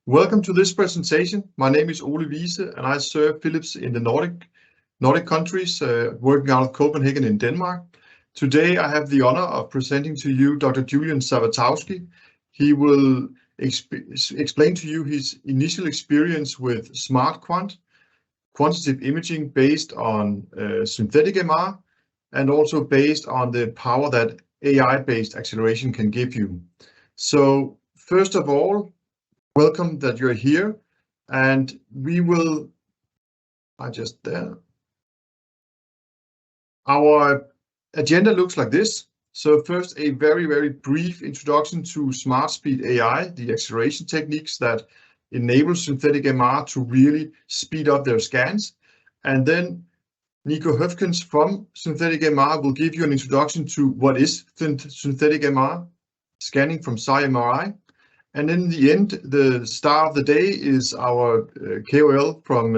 Welcome to this presentation. My name is Ole Wiese and I serve Philips in the Nordic countries, working out of Copenhagen in Denmark. Today I have the honor of presenting to you Dr. Julien Savatovsky. He will explain to you his initial experience with Smart Quant, quantitative imaging based on synthetic MR, and also based on the power that AI-based acceleration can give you. So first of all, welcome that you're here, and we will, our agenda looks like this. So first, a very brief introduction to Smart Speed AI, the acceleration techniques that enable synthetic MR to really speed up their scans. And then Nico Höfkens from Synthetic MR will give you an introduction to what is synthetic MR, scanning from SciMRI. And in the end, the star of the day is our KOL from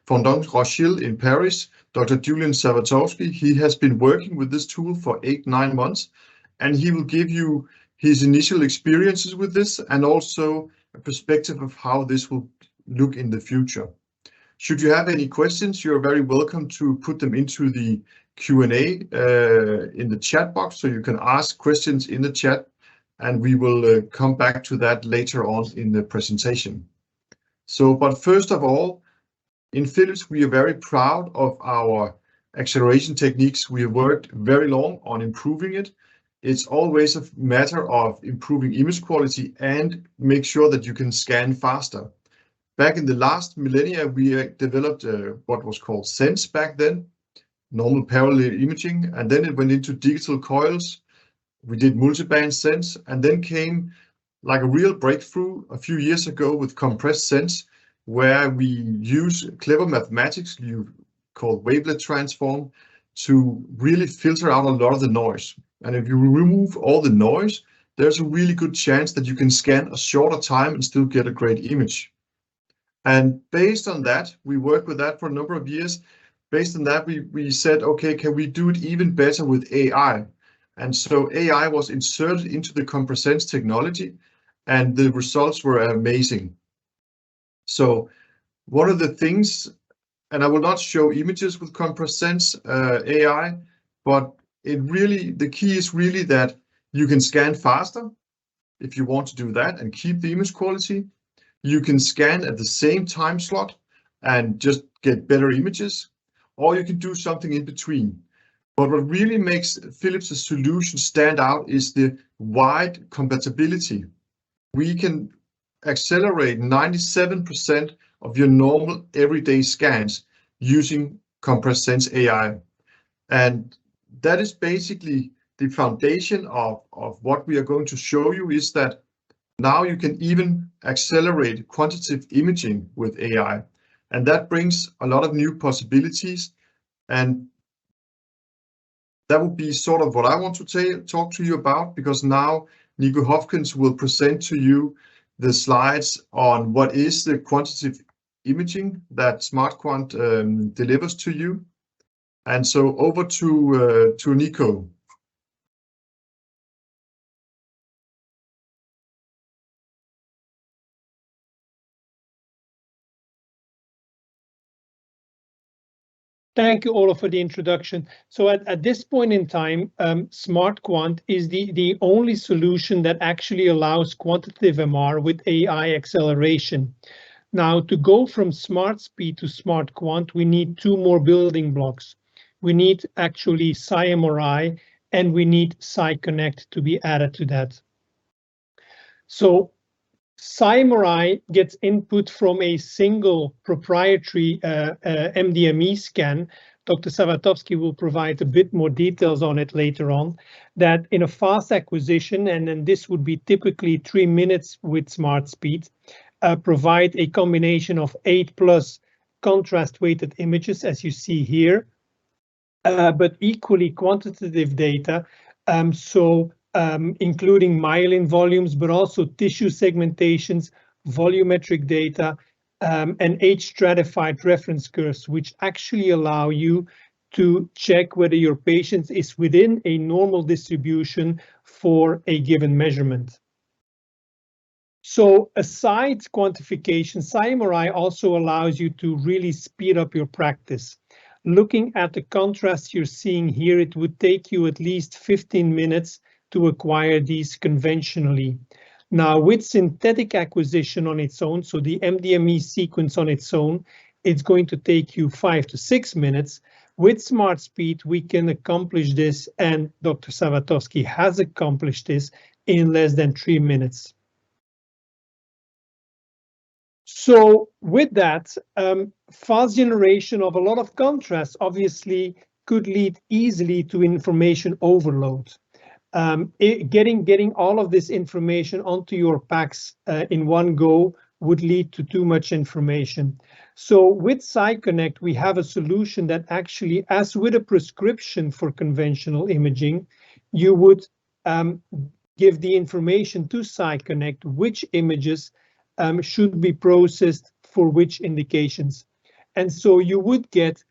Fondation Rotschild in Paris, Dr. Julien Savatovsky. He has been working with this tool for 8-9 months, and he will give you his initial experiences with this and also a perspective of how this will look in the future. Should you have any questions, you're very welcome to put them into the Q&A in the chat box, so you can ask questions in the chat, and we will come back to that later on in the presentation. But first of all, in Philips, we are very proud of our acceleration techniques. We have worked very long on improving it. It's always a matter of improving image quality and make sure that you can scan faster. Back in the last millennia, we developed what was called SENSE back then, normal parallel imaging, and then it went into digital coils. We did multiband sense, and then came like a real breakthrough a few years ago with compressed sense, where we use clever mathematics you call wavelet transform to really filter out a lot of the noise. And if you remove all the noise, there's a really good chance that you can scan a shorter time and still get a great image. And based on that, we worked with that for a number of years. Based on that, we said, okay, can we do it even better with AI? And so AI was inserted into the compressense technology, and the results were amazing. So one of the things, and I will not show images with compressense AI, but the key is really that you can scan faster if you want to do that and keep the image quality. You can scan at the same time slot and just get better images, or you can do something in between. But what really makes Philips' solution stand out is the wide compatibility. We can accelerate 97% of your normal everyday scans using compressense AI. And that is basically the foundation of what we are going to show you, is that now you can even accelerate quantitative imaging with AI. And that brings a lot of new possibilities. And that would be sort of what I want to talk to you about, because now Nico Höfkens will present to you the slides on what is the quantitative imaging that Smart Quant delivers to you. And so over to Nico. Thank you, Ola, for the introduction. So at this point in time, Smart Quant is the only solution that actually allows quantitative MR with AI acceleration. Now, to go from Smart Speed to Smart Quant, we need two more building blocks. We need actually SciMRI, and we need SciConnect to be added to that. So SciMRI gets input from a single proprietary MDME scan. Dr. Savatovsky will provide a bit more details on it later on, that in a fast acquisition, and then this would be typically 3 minutes with Smart Speed, provide a combination of 8+ contrast weighted images, as you see here, but equally quantitative data, including myelin volumes, but also tissue segmentations, volumetric data, and age-stratified reference curves, which actually allow you to check whether your patient is within a normal distribution for a given measurement. So aside quantification, SciMRI also allows you to really speed up your practice. Looking at the contrast you're seeing here, it would take you at least 15 minutes to acquire these conventionally. Now, with synthetic acquisition on its own, so the MDME sequence on its own, it's going to take you 5 to 6 minutes. With Smart Speed, we can accomplish this, and Dr. Savatovsky has accomplished this in less than 3 minutes. So with that, fast generation of a lot of contrast obviously could lead easily to information overload. Getting all of this information onto your PACS in one go would lead to too much information. So with SciConnect, we have a solution that actually, as with a prescription for conventional imaging, you would give the information to SciConnect which images should be processed for which indications. And so you would get,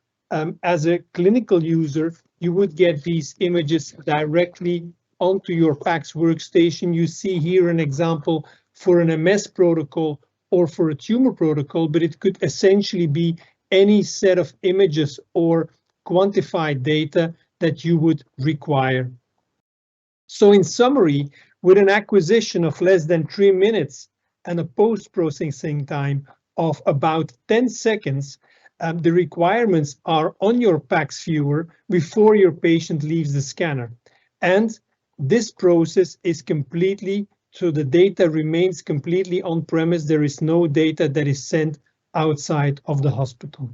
as a clinical user, you would get these images directly onto your PACS workstation. You see here an example for an MS protocol or for a tumor protocol, but it could essentially be any set of images or quantified data that you would require. So in summary, with an acquisition of less than 3 minutes and a post-processing time of about 10 seconds, the requirements are on your PACS viewer before your patient leaves the scanner. And this process is completely, so the data remains completely on-premise. There is no data that is sent outside of the hospital.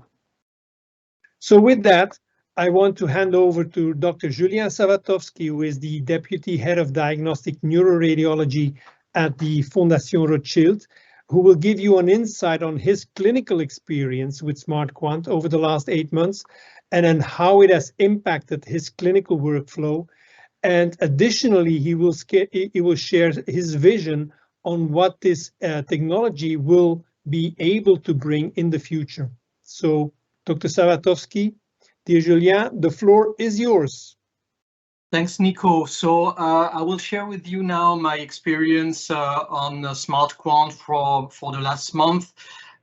So with that, I want to hand over to Dr. Julien Savatovsky, who is the Deputy Head of Diagnostic Neuroradiology at the Fondation Rotschild, who will give you an insight on his clinical experience with Smart Quant over the last 8 months, and then how it has impacted his clinical workflow. And additionally, he will share his vision on what this technology will be able to bring in the future. So, Dr. Savatovsky, dear Julien, the floor is yours. Thanks, Nico. So I will share with you now my experience on Smart Quant for the last month.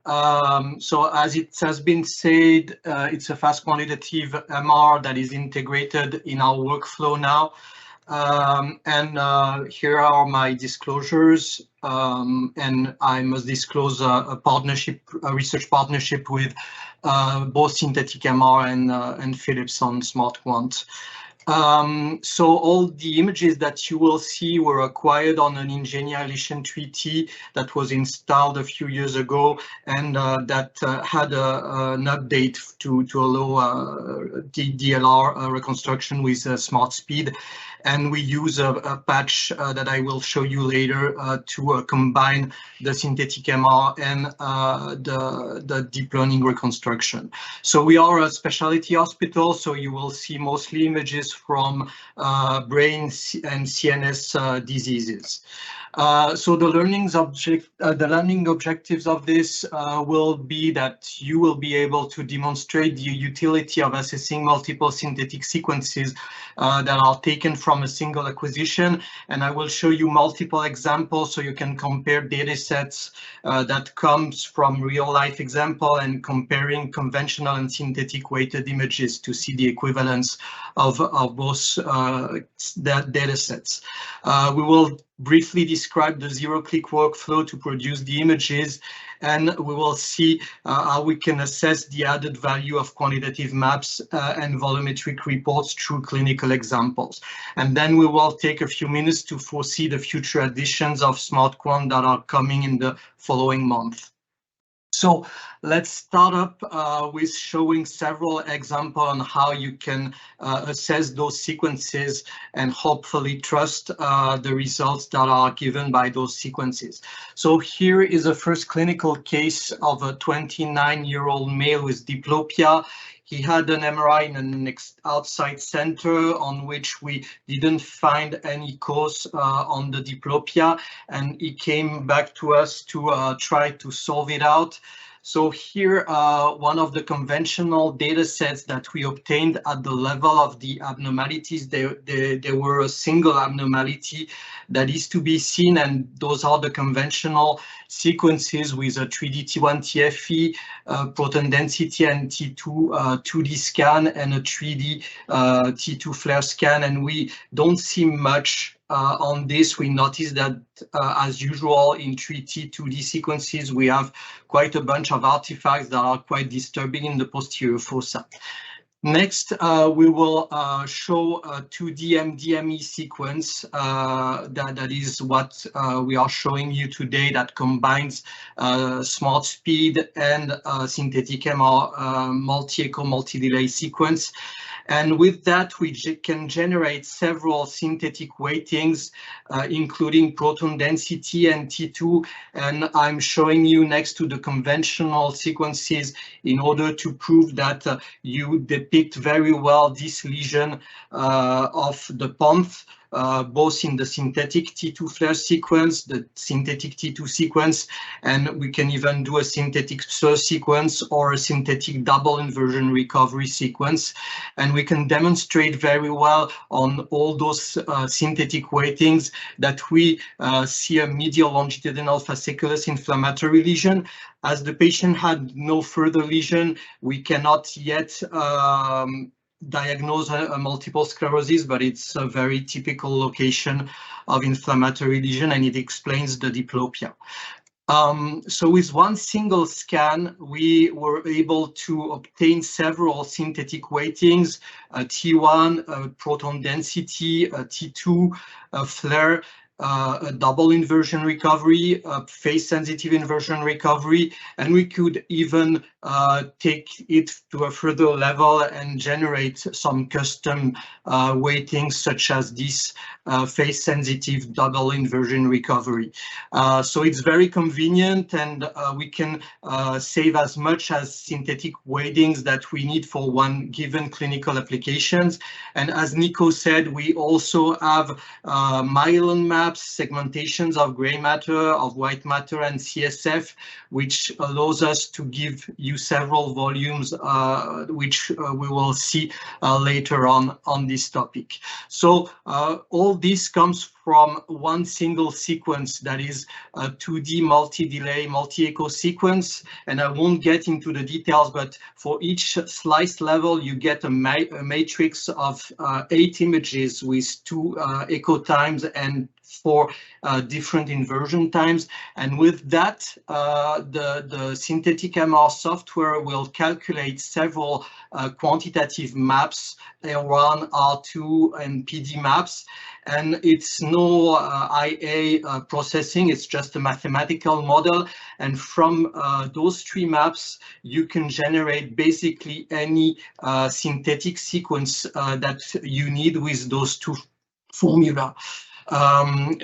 So as it has been said, it's a fast quantitative MR that is integrated in our workflow now. Here are my disclosures, and I must disclose a research partnership with both synthetic MR and Philips on Smart Quant. So all the images that you will see were acquired on an Ingenia Elition 3T that was installed a few years ago, and that had an update to allow DLR reconstruction with Smart Speed. And we use a patch that I will show you later to combine the synthetic MR and the deep learning reconstruction. So we are a specialty hospital, so you will see mostly images from brain and CNS diseases. So the learning objectives of this will be that you will be able to demonstrate the utility of assessing multiple synthetic sequences that are taken from a single acquisition, and I will show you multiple examples so you can compare data sets that comes from real life example and comparing conventional and synthetic weighted images to see the equivalence of both data sets. We will briefly describe the zero-click workflow to produce the images, and we will see how we can assess the added value of quantitative maps and volumetric reports through clinical examples. And then we will take a few minutes to foresee the future additions of Smart Quant that are coming in the following month. So let's start up with showing several examples on how you can assess those sequences and hopefully trust the results that are given by those sequences. So here is a first clinical case of a 29-year-old male with diplopia. He had an MRI in an outside center on which we didn't find any cause on the diplopia, and he came back to us to try to solve it out. So here, one of the conventional data sets that we obtained at the level of the abnormalities, there were a single abnormality that is to be seen, and those are the conventional sequences with a 3D T1 TFE, proton density and T2 2D scan, and a 3D T2 flare scan, and we don't see much on this. We notice that as usual in 3T 2D sequences, we have quite a bunch of artifacts that are quite disturbing in the posterior fossa. Next, we will show a 2D MDME sequence. That is what we are showing you today, that combines smart speed and synthetic MR multi-echo, multi-delay sequence. And with that, we can generate several synthetic weightings, including proton density and T2. And I'm showing you next to the conventional sequences in order to prove that you depict very well this lesion of the pons, both in the synthetic T2 flare sequence, the synthetic T2 sequence, and we can even do a synthetic SIR sequence or a synthetic double inversion recovery sequence. And we can demonstrate very well on all those synthetic weightings that we see a medial longitudinal fasciculus inflammatory lesion. As the patient had no further lesion, we cannot yet diagnose a multiple sclerosis, but it's a very typical location of inflammatory lesion, and it explains the diplopia. So with one single scan, we were able to obtain several synthetic weightings, T1, proton density, T2, flare, a double inversion recovery, phase sensitive inversion recovery, and we could even take it to a further level and generate some custom weightings such as this phase sensitive double inversion recovery. So it's very convenient, and we can save as much as synthetic weightings that we need for one given clinical applications. And as Nico said, we also have myelin maps, segmentations of gray matter, of white matter, and CSF, which allows us to give you several volumes, which we will see later on this topic. So all this comes from one single sequence, that is a 2D multi-delay, multi-echo sequence. And I won't get into the details, but for each slice level, you get a matrix of 8 images with 2 echo times and 4 different inversion times. And with that, the synthetic MR software will calculate several quantitative maps, R1, R2, and PD maps. And it's no IA processing, it's just a mathematical model. And from those 3 maps, you can generate basically any synthetic sequence that you need with those 2 formula.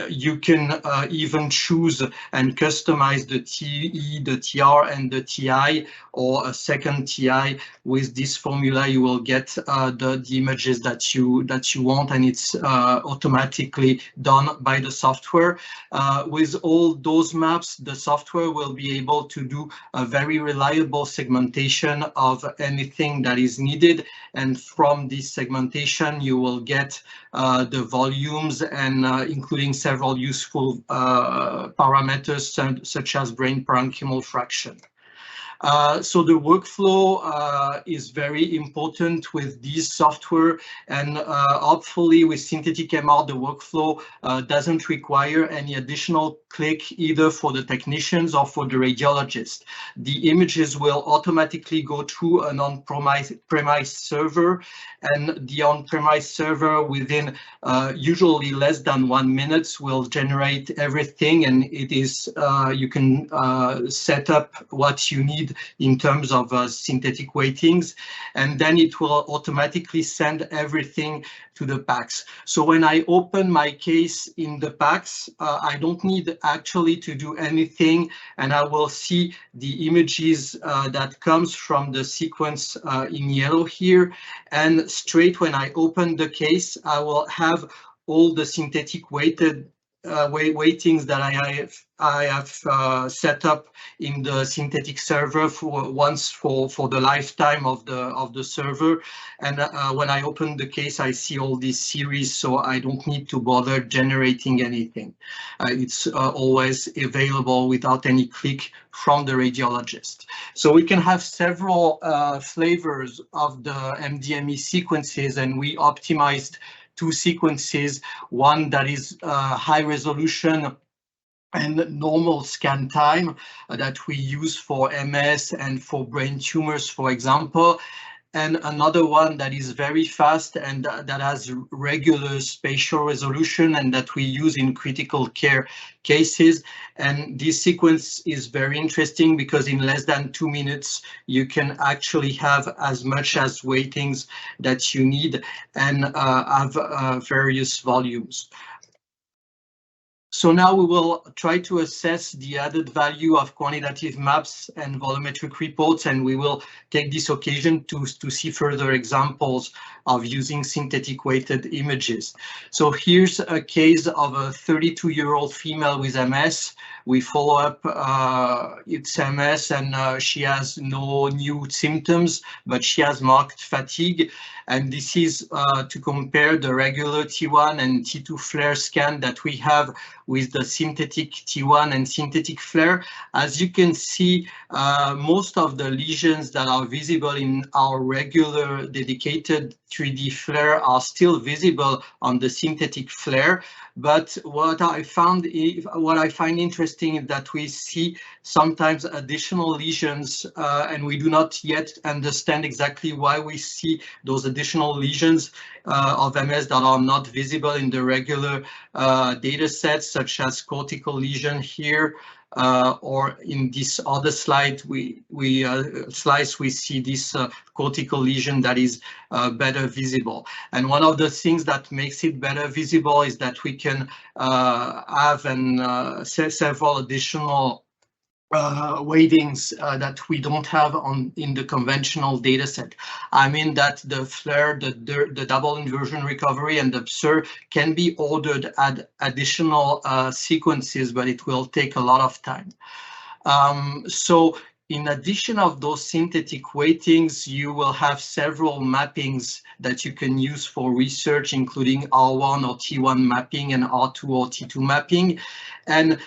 You can even choose and customize the TE, the TR, and the TI, or a second TI. With this formula, you will get the images that you want, and it's automatically done by the software. With all those maps, the software will be able to do a very reliable segmentation of anything that is needed, and from this segmentation, you will get the volumes and including several useful parameters such as brain parenchymal fraction. So the workflow is very important with this software, and hopefully with synthetic MR, the workflow doesn't require any additional click either for the technicians or for the radiologist. The images will automatically go through an on-premise server, and the on-premise server within usually less than 1 minute will generate everything, and it is you can set up what you need in terms of synthetic weightings, and then it will automatically send everything to the PACS. So when I open my case in the PACS, I don't need actually to do anything, and I will see the images that comes from the sequence in yellow here, and straight when I open the case, I will have all the synthetic weighted weightings that I have set up in the synthetic server for the lifetime of the server. And when I open the case, I see all these series, so I don't need to bother generating anything. It's always available without any click from the radiologist. So we can have several flavors of the MDME sequences, and we optimized 2 sequences, one that is high resolution and normal scan time that we use for MS and for brain tumors, for example, and another one that is very fast and that has regular spatial resolution and that we use in critical care cases. And this sequence is very interesting because in less than 2 minutes, you can actually have as much as weightings that you need and have various volumes. So now we will try to assess the added value of quantitative maps and volumetric reports, and we will take this occasion to see further examples of using synthetic weighted images. So here's a case of a 32-year-old female with MS. We follow up its MS, and she has no new symptoms, but she has marked fatigue. And this is to compare the regular T1 and T2 flare scan that we have with the synthetic T1 and synthetic flare. As you can see, most of the lesions that are visible in our regular dedicated 3D flare are still visible on the synthetic flare. But what I find interesting is that we see sometimes additional lesions, and we do not yet understand exactly why we see those additional lesions of MS that are not visible in the regular data sets, such as cortical lesion here. Or in this other slide, we see this cortical lesion that is better visible. And one of the things that makes it better visible is that we can have several additional weightings that we don't have in the conventional data set. I mean that the flare, the double inversion recovery and the PSER can be ordered at additional sequences, but it will take a lot of time. So in addition of those synthetic weightings, you will have several mappings that you can use for research, including R1 or T1 mapping and R2 or T2 mapping. And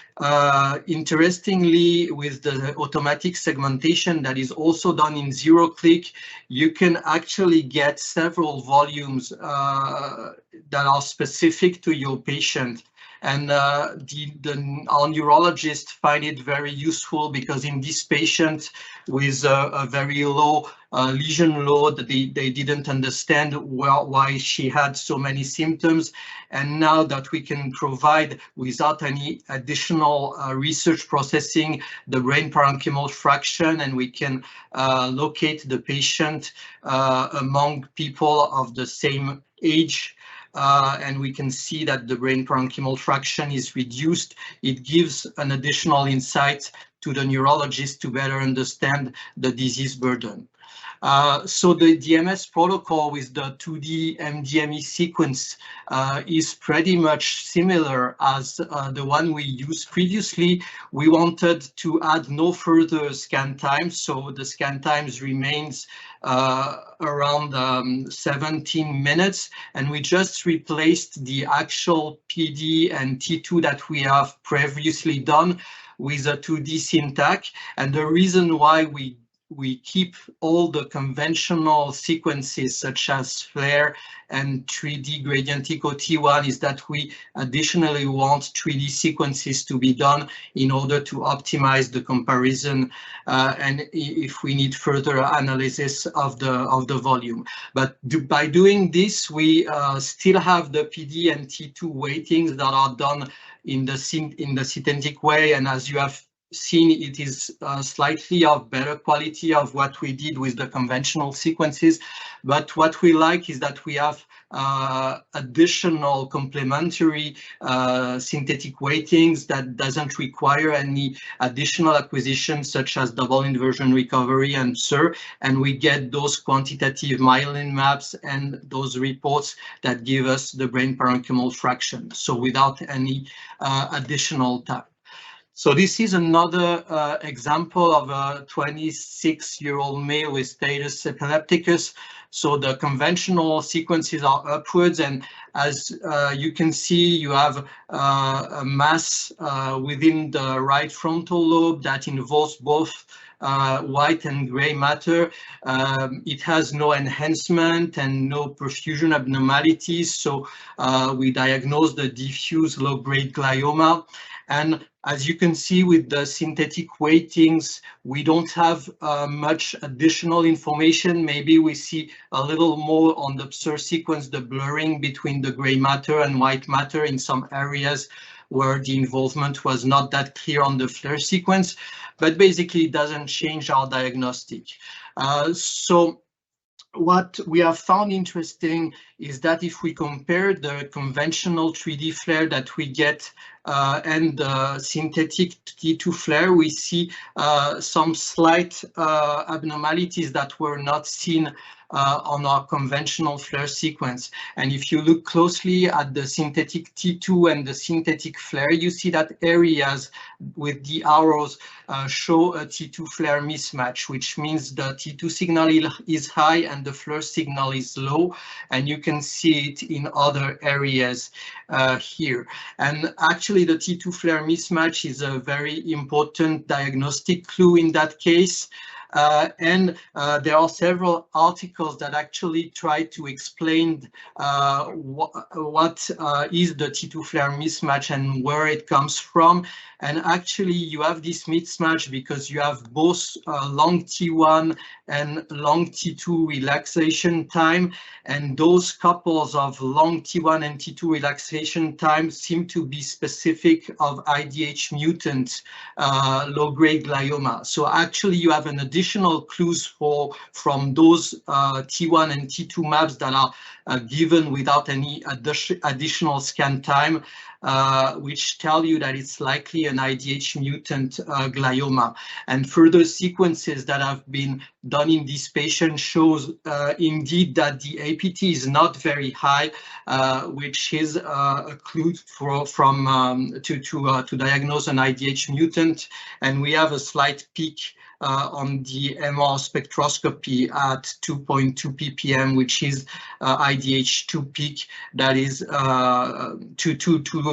interestingly, with the automatic segmentation that is also done in 0-click, you can actually get several volumes that are specific to your patient. And our neurologists find it very useful because in this patient with a very low lesion load, they didn't understand why she had so many symptoms. And now that we can provide, without any additional research processing, the brain parenchymal fraction, and we can locate the patient among people of the same age, and we can see that the brain parenchymal fraction is reduced. It gives an additional insight to the neurologist to better understand the disease burden. So the DMS protocol with the 2D MDME sequence is pretty much similar as the one we used previously. We wanted to add no further scan time, so the scan times remains around 17 minutes, and we just replaced the actual PD and T2 that we have previously done with a 2D syntax. And the reason why we keep all the conventional sequences such as flare and 3D gradient echo T1 is that we additionally want 3D sequences to be done in order to optimize the comparison and if we need further analysis of the volume. But by doing this, we still have the PD and T2 weightings that are done in the synthetic way, and as you have seen, it is slightly of better quality of what we did with the conventional sequences. But what we like is that we have additional complementary synthetic weightings that doesn't require any additional acquisitions such as double inversion recovery and SIR, and we get those quantitative myelin maps and those reports that give us the brain parenchymal fraction, so without any additional time. So this is another example of a 26-year-old male with status epilepticus. So the conventional sequences are upwards, and as you can see, you have a mass within the right frontal lobe that involves both white and gray matter. It has no enhancement and no perfusion abnormalities, so we diagnose the diffuse low-grade glioma. And as you can see with the synthetic weightings, we don't have much additional information. Maybe we see a little more on the SIR sequence, the blurring between the gray matter and white matter in some areas where the involvement was not that clear on the FLAIR sequence, but basically it doesn't change our diagnostic. So what we have found interesting is that if we compare the conventional 3D FLAIR that we get and the synthetic T2 FLAIR, we see some slight abnormalities that were not seen on our conventional FLAIR sequence. And if you look closely at the synthetic T2 and the synthetic FLAIR, you see that areas with the arrows show a T2 FLAIR mismatch, which means the T2 signal is high and the FLAIR signal is low, and you can see it in other areas here. And actually the T2 FLAIR mismatch is a very important diagnostic clue in that case. And there are several articles that actually try to explain what is the T2 FLAIR mismatch and where it comes from. And actually you have this mismatch because you have both long T1 and long T2 relaxation time, and those couples of long T1 and T2 relaxation time seem to be specific of IDH mutant low-grade glioma. So actually you have an additional clues from those T1 and T2 maps that are given without any additional scan time, which tell you that it's likely an IDH mutant glioma. And further sequences that have been done in this patient shows indeed that the APT is not very high, which is a clue to diagnose an IDH mutant. And we have a slight peak on the MR spectroscopy at 2.2 ppm, which is IDH2 peak that is to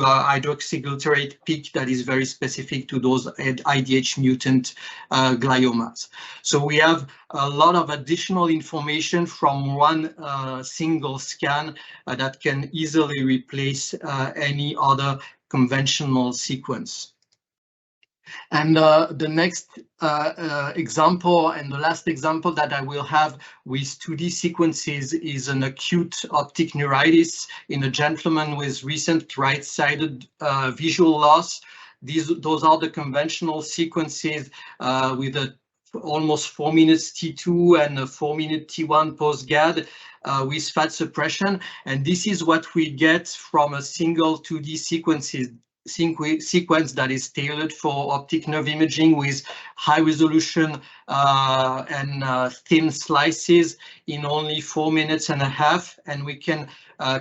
hydroxyglutarate peak that is very specific to those IDH mutant gliomas. So we have a lot of additional information from one single scan that can easily replace any other conventional sequence. And the next example and the last example that I will have with 2D sequences is an acute optic neuritis in a gentleman with recent right-sided visual loss. Those are the conventional sequences with a almost 4 minutes T2 and a 4-minute T1 post-GAD with fat suppression. And this is what we get from a single 2D sequence that is tailored for optic nerve imaging with high resolution and thin slices in only 4.5 minutes. And we can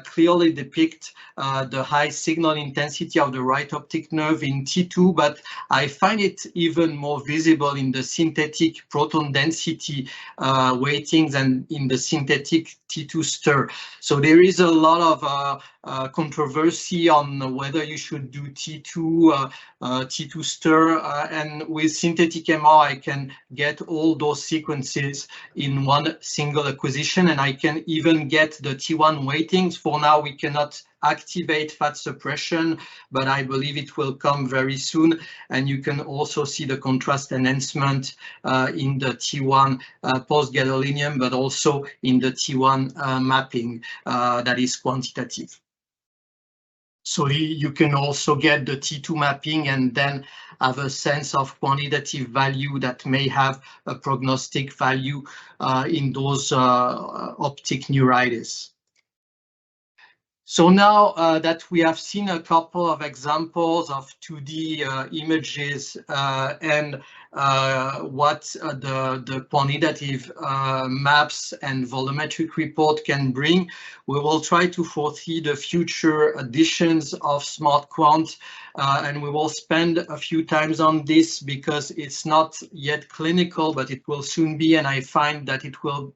clearly depict the high signal intensity of the right optic nerve in T2, but I find it even more visible in the synthetic proton density weightings and in the synthetic T2 STIR. So there is a lot of controversy on whether you should do T2, T2 STIR, and with synthetic MR I can get all those sequences in one single acquisition, and I can even get the T1 weightings. For now we cannot activate fat suppression, but I believe it will come very soon, and you can also see the contrast enhancement in the T1 post-gadolinium, but also in the T1 mapping that is quantitative. So you can also get the T2 mapping and then have a sense of quantitative value that may have a prognostic value in those optic neuritis. So now that we have seen a couple of examples of 2D images and what the quantitative maps and volumetric report can bring, we will try to foresee the future editions of Smart Quant, and we will spend a few times on this because it's not yet clinical, but it will soon be, and I find that it will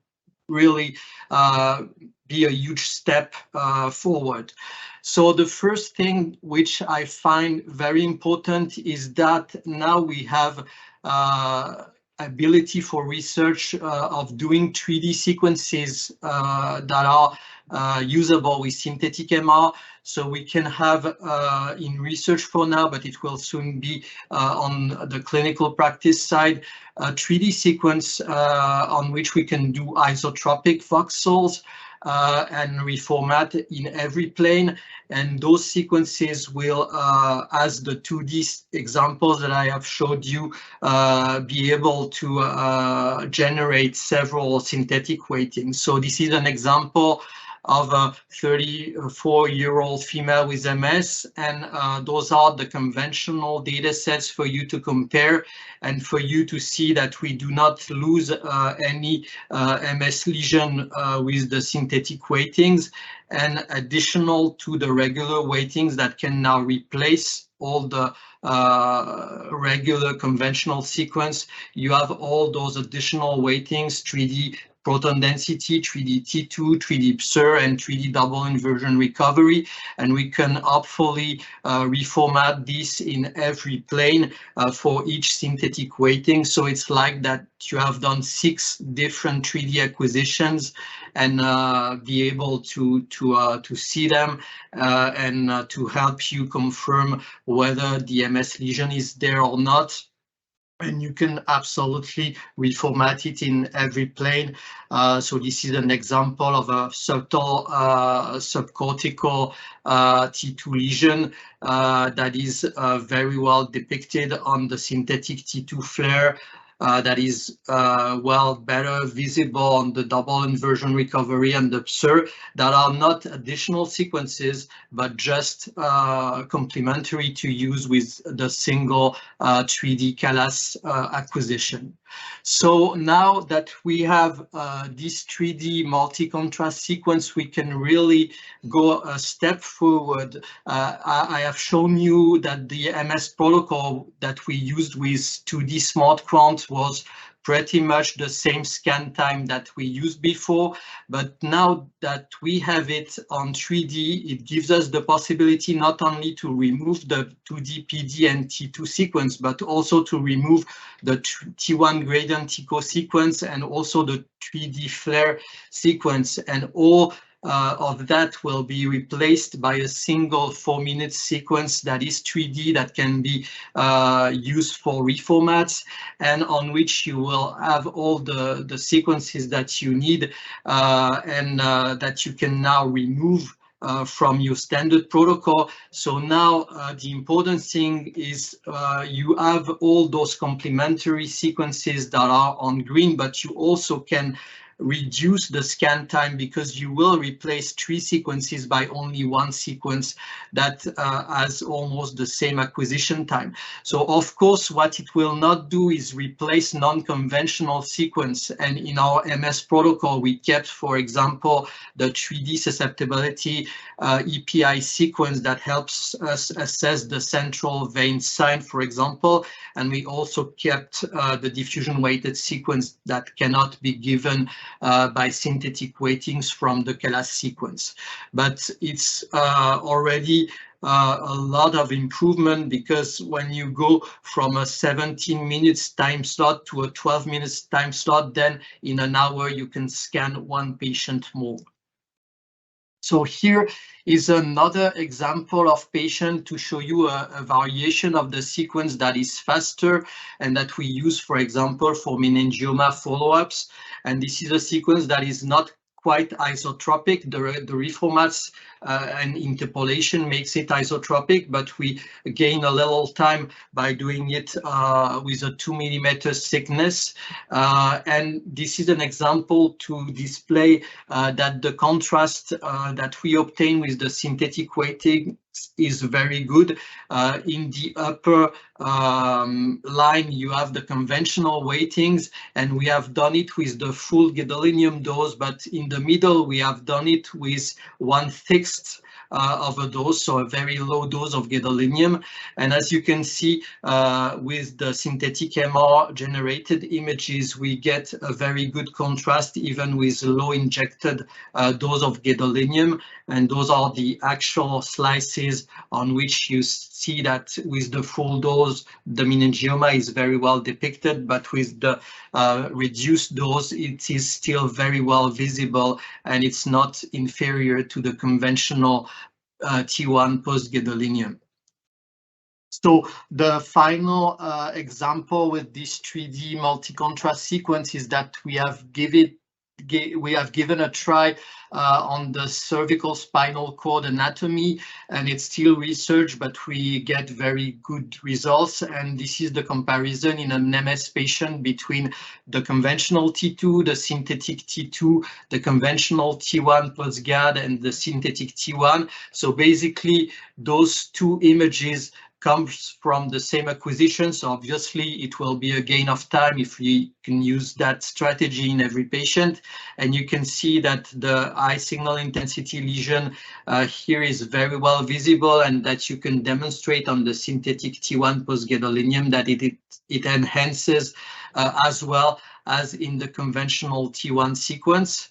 really be a huge step forward. So the first thing which I find very important is that now we have ability for research of doing 3D sequences that are usable with synthetic MR. So we can have in research for now, but it will soon be on the clinical practice side, a 3D sequence on which we can do isotropic voxels and reformat in every plane. And those sequences will, as the 2D examples that I have showed you, be able to generate several synthetic weightings. So this is an example of a 34-year-old female with MS, and those are the conventional data sets for you to compare and for you to see that we do not lose any MS lesion with the synthetic weightings, and additional to the regular weightings that can now replace all the regular conventional sequence. You have all those additional weightings, 3D proton density, 3D T2, 3D PSER, and 3D double inversion recovery, and we can hopefully reformat this in every plane for each synthetic weighting. So it's like that you have done 6 different 3D acquisitions and be able to see them and to help you confirm whether the MS lesion is there or not. And you can absolutely reformat it in every plane. So this is an example of a subtle subcortical T2 lesion that is very well depicted on the synthetic T2 flare. That is better visible on the double inversion recovery and the PSER, that are not additional sequences, but just complementary to use with the single 3D CALAS acquisition. So now that we have this 3D multi-contrast sequence, we can really go a step forward. I have shown you that the MS protocol that we used with 2D Smart Quant was pretty much the same scan time that we used before, but now that we have it on 3D, it gives us the possibility not only to remove the 2D PD and T2 sequence, but also to remove the T1 gradient T-co sequence and also the 3D flare sequence, and all of that will be replaced by a single 4-minute sequence that is 3D, that can be used for reformats, and on which you will have all the sequences that you need and that you can now remove from your standard protocol. So now the important thing is you have all those complementary sequences that are on green, but you also can reduce the scan time because you will replace 3 sequences by only 1 sequence that has almost the same acquisition time. So of course, what it will not do is replace non-conventional sequence. And in our MS protocol, we kept, for example, the 3D susceptibility EPI sequence that helps us assess the central vein sign, for example. And we also kept the diffusion weighted sequence that cannot be given by synthetic weightings from the CALAS sequence. But it's already a lot of improvement, because when you go from a 17 minutes time slot to a 12 minutes time slot, then in an hour you can scan 1 patient more. So here is another example of patient to show you a variation of the sequence that is faster and that we use, for example, for meningioma follow-ups. And this is a sequence that is not quite isotropic. The reformats and interpolation makes it isotropic, but we gain a little time by doing it with a 2 millimeter thickness. And this is an example to display that the contrast that we obtain with the synthetic weighting is very good. In the upper line, you have the conventional weightings, and we have done it with the full gadolinium dose, but in the middle, we have done it with 1/6 of a dose, so a very low dose of gadolinium. And as you can see, with the synthetic MR generated images, we get a very good contrast, even with low injected dose of gadolinium. And those are the actual slices on which you see that with the full dose, the meningioma is very well depicted, but with the reduced dose, it is still very well visible, and it's not inferior to the conventional T1 post-gadolinium. So the final example with this 3D multi-contrast sequence is that we have given a try on the cervical spinal cord anatomy, and it's still research, but we get very good results. And this is the comparison in an MS patient between the conventional T2, the synthetic T2, the conventional T1 plus GAD, and the synthetic T1. So basically, those two images comes from the same acquisition, so obviously it will be a gain of time if we can use that strategy in every patient. And you can see that the high signal intensity lesion here is very well visible, and that you can demonstrate on the synthetic T1 post-gadolinium that it enhances as well as in the conventional T1 sequence.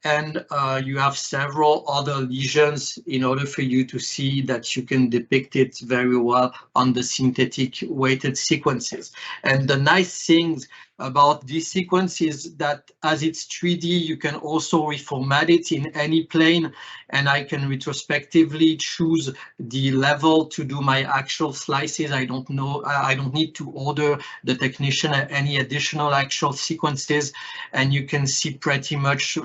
And you have several other lesions in order for you to see that you can depict it very well on the synthetic weighted sequences. And the nice thing about this sequence is that as it's 3D, you can also reformat it in any plane, and I can retrospectively choose the level to do my actual slices. I don't need to order the technician any additional actual sequences, and you can see pretty much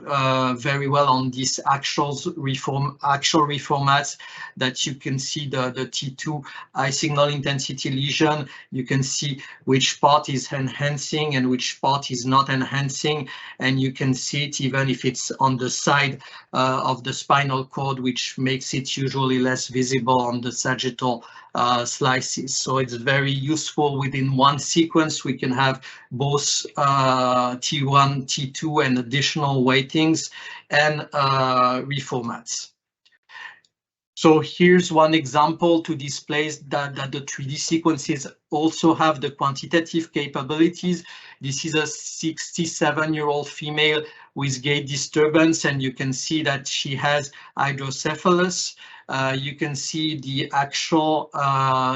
very well on these actual reformats that you can see the T2 high signal intensity lesion. You can see which part is enhancing and which part is not enhancing, and you can see it even if it's on the side of the spinal cord, which makes it usually less visible on the sagittal slices. So it's very useful. Within one sequence, we can have both T1, T2, and additional weightings and reformats. So here's one example to display that the 3D sequences also have the quantitative capabilities. This is a 67-year-old female with gait disturbance, and you can see that she has hydrocephalus. You can see the actual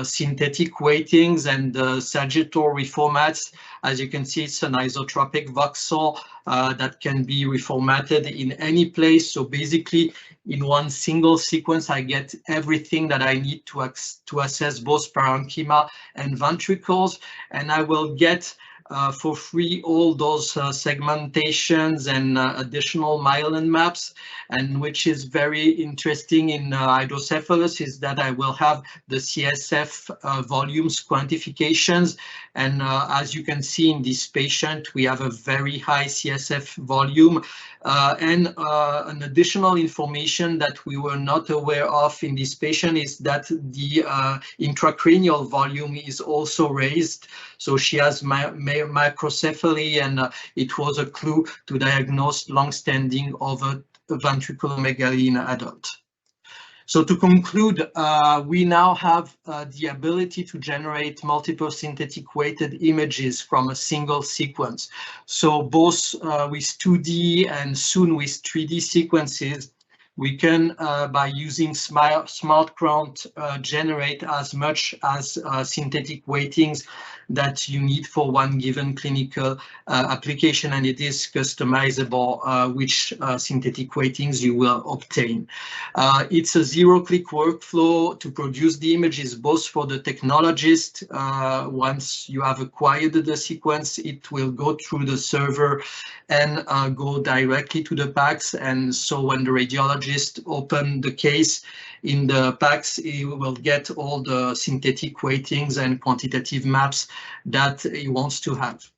synthetic weightings and the sagittal reformats. As you can see, it's an isotropic voxel that can be reformatted in any place. So basically, in one single sequence, I get everything that I need to assess both parenchyma and ventricles, and I will get for free all those segmentations and additional myelin maps. And which is very interesting in hydrocephalus is that I will have the CSF volumes quantifications. And as you can see in this patient, we have a very high CSF volume. And an additional information that we were not aware of in this patient is that the intracranial volume is also raised. So she has microcephaly, and it was a clue to diagnose long-standing over ventriculomegaly in adult. So to conclude, we now have the ability to generate multiple synthetic weighted images from a single sequence. So both with 2D and soon with 3D sequences, we can, by using Smart Quant, generate as much as synthetic weightings that you need for one given clinical application, and it is customizable which synthetic weightings you will obtain. It's a zero-click workflow to produce the images, both for the technologist. Once you have acquired the sequence, it will go through the server and go directly to the PACS. And so when the radiologist open the case in the PACS, he will get all the synthetic weightings and quantitative maps that he wants to have.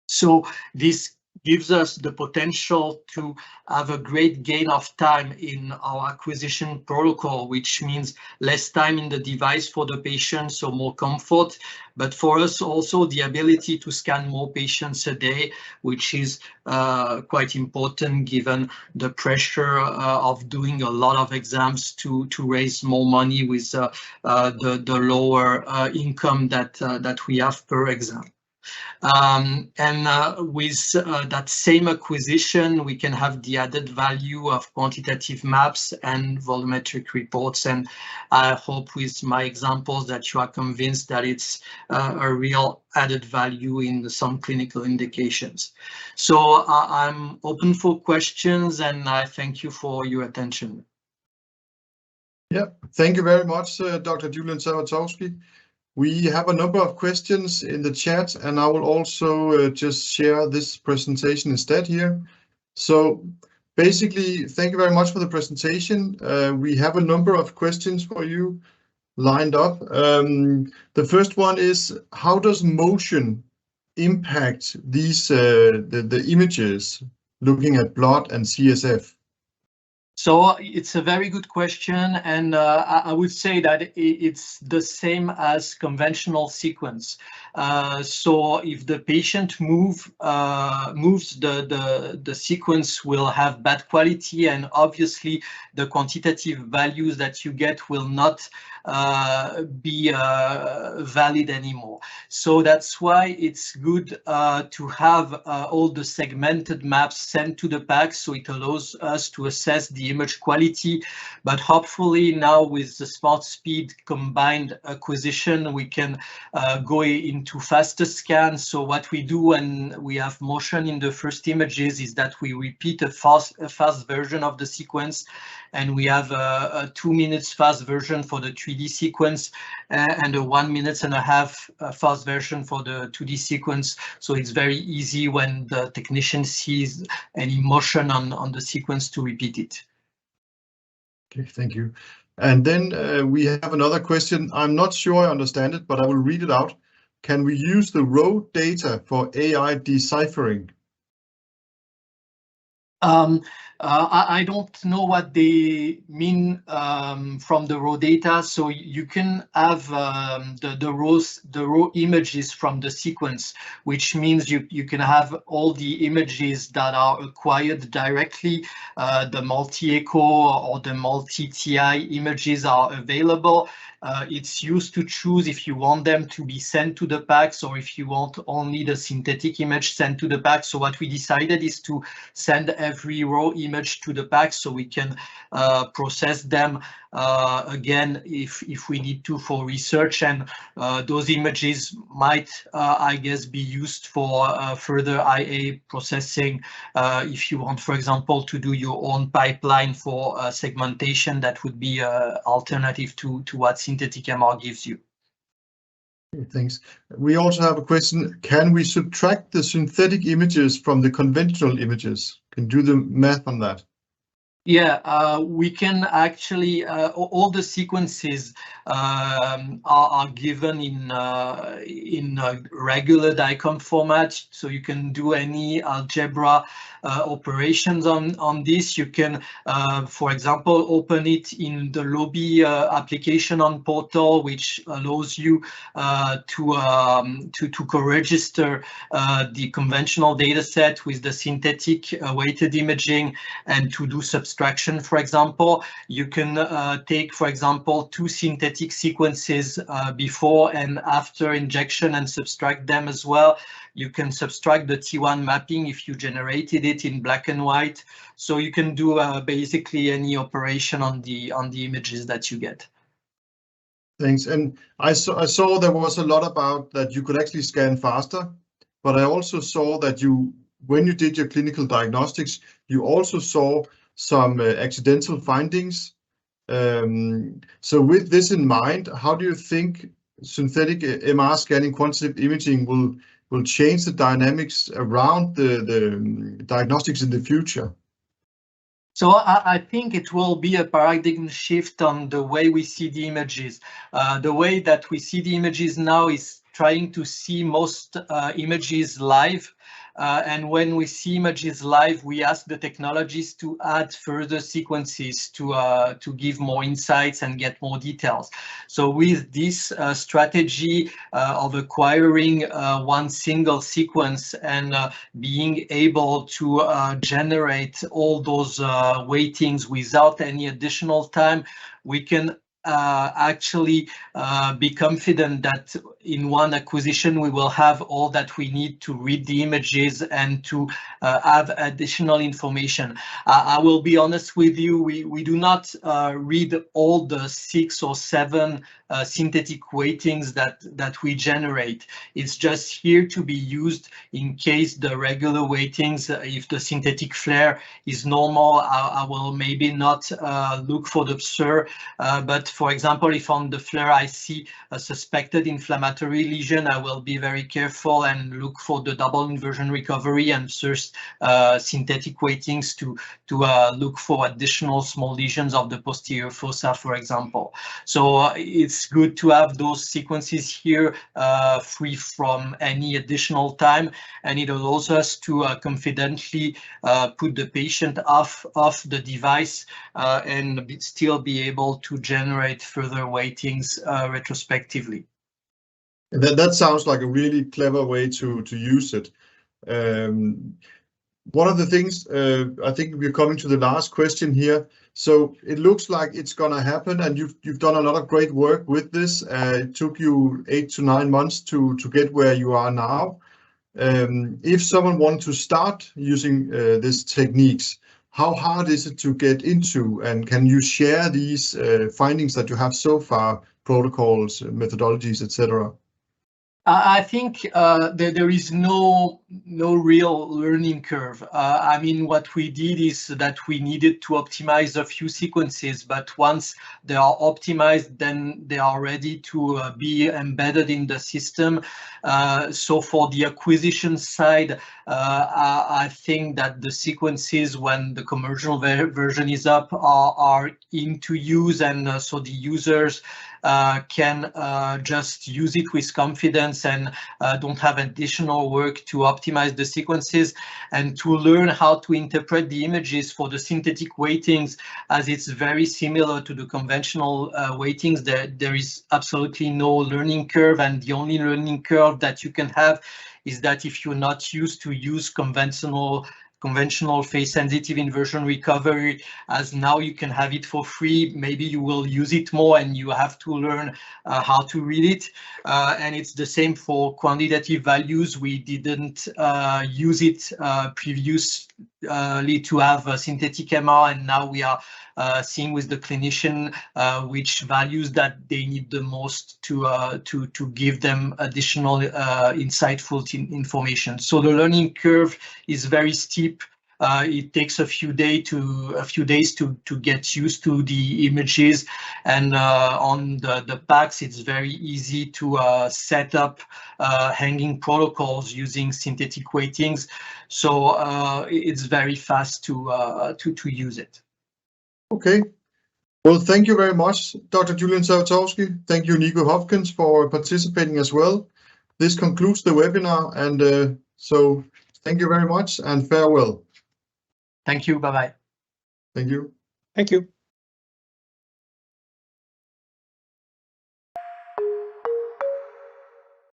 So this gives us the potential to have a great gain of time in our acquisition protocol, which means less time in the device for the patient, so more comfort, but for us also the ability to scan more patients a day, which is quite important given the pressure of doing a lot of exams to raise more money with the lower income that we have per exam. With that same acquisition, we can have the added value of quantitative maps and volumetric reports. And I hope with my examples that you are convinced that it's a real added value in some clinical indications. So I'm open for questions, and I thank you for your attention. Yeah, thank you very much, Dr. Julien Savatovsky. We have a number of questions in the chat, and I will also just share this presentation instead here. So basically, thank you very much for the presentation. We have a number of questions for you lined up. The first one is, how does motion impact these the images looking at blood and CSF? So it's a very good question, and I would say that it's the same as conventional sequence. So if the patient moves, the sequence will have bad quality, and obviously the quantitative values that you get will not be valid anymore. So that's why it's good to have all the segmented maps sent to the PACS, so it allows us to assess the image quality. But hopefully now with the Smart Speed combined acquisition, we can go into faster scans. So what we do when we have motion in the first images is that we repeat a fast version of the sequence, and we have a 2 minutes fast version for the 3D sequence and a 1.5 minutes fast version for the 2D sequence. So it's very easy when the technician sees any motion on the sequence to repeat it. Okay, thank you. And then we have another question. I'm not sure I understand it, but I will read it out. Can we use the raw data for AI deciphering? I don't know what they mean from the raw data. So you can have the raw images from the sequence, which means you can have all the images that are acquired directly. The multi-echo or the multi-TI images are available. It's used to choose if you want them to be sent to the PACS or if you want only the synthetic image sent to the PACS. So what we decided is to send every raw image to the PACS so we can process them again if we need to for research, and those images might I guess be used for further IA processing if you want, for example, to do your own pipeline for segmentation. That would be an alternative to what synthetic MR gives you. Okay, thanks. We also have a question. Can we subtract the synthetic images from the conventional images? Can do the math on that? Yeah, we can actually, all the sequences are given in regular DICOM format, so you can do any algebra operations on this. You can, for example, open it in the lobby application on Portal, which allows you to co-register the conventional data set with the synthetic weighted imaging and to do subtraction. For example, you can take, for example, 2 synthetic sequences before and after injection and subtract them as well. You can subtract the T1 mapping if you generated it in black and white. So you can do basically any operation on the images that you get. Thanks. And I saw there was a lot about that you could actually scan faster, but I also saw that when you did your clinical diagnostics, you also saw some accidental findings. So with this in mind, how do you think synthetic MR scanning quantitative imaging will change the dynamics around the diagnostics in the future? So I think it will be a paradigm shift on the way we see the images. The way that we see the images now is trying to see most images live. And when we see images live, we ask the technologists to add further sequences to give more insights and get more details. So with this strategy of acquiring one single sequence and being able to generate all those weightings without any additional time, we can actually be confident that in one acquisition we will have all that we need to read the images and to have additional information. I will be honest with you, we do not read all the 6 or 7 synthetic weightings that we generate. It's just here to be used in case the regular weightings, if the synthetic flare is normal, I will maybe not look for the SIR, but for example, if on the flare I see a suspected inflammatory lesion, I will be very careful and look for the double inversion recovery and search synthetic weightings to look for additional small lesions of the posterior fossa, for example. So it's good to have those sequences here free from any additional time, and it allows us to confidently put the patient off the device and still be able to generate further weightings retrospectively. That sounds like a really clever way to use it. One of the things, I think we're coming to the last question here. So it looks like it's going to happen, and you've done a lot of great work with this. It took you 8 to 9 months to get where you are now. If someone wanted to start using these techniques, how hard is it to get into, and can you share these findings that you have so far, protocols, methodologies, etc.? I think there is no real learning curve. I mean, what we did is that we needed to optimize a few sequences, but once they are optimized, then they are ready to be embedded in the system. So for the acquisition side, I think that the sequences, when the commercial version is up, are into use, and so the users can just use it with confidence and don't have additional work to optimize the sequences and to learn how to interpret the images for the synthetic weightings, as it's very similar to the conventional weightings. There is absolutely no learning curve, and the only learning curve that you can have is that if you're not used to use conventional phase sensitive inversion recovery, as now you can have it for free, maybe you will use it more and you have to learn how to read it. And it's the same for quantitative values. We didn't use it previously to have a synthetic MR, and now we are seeing with the clinician which values that they need the most to give them additional insightful information. So the learning curve is very steep. It takes a few days to get used to the images, and on the packs it's very easy to set up hanging protocols using synthetic weightings. So it's very fast to use it. Okay. Well, thank you very much, Dr. Julien Savatovsky. Thank you, Nico Hopkins, for participating as well. This concludes the webinar, and so thank you very much and farewell. Thank you. Bye-bye. Thank you. Thank you.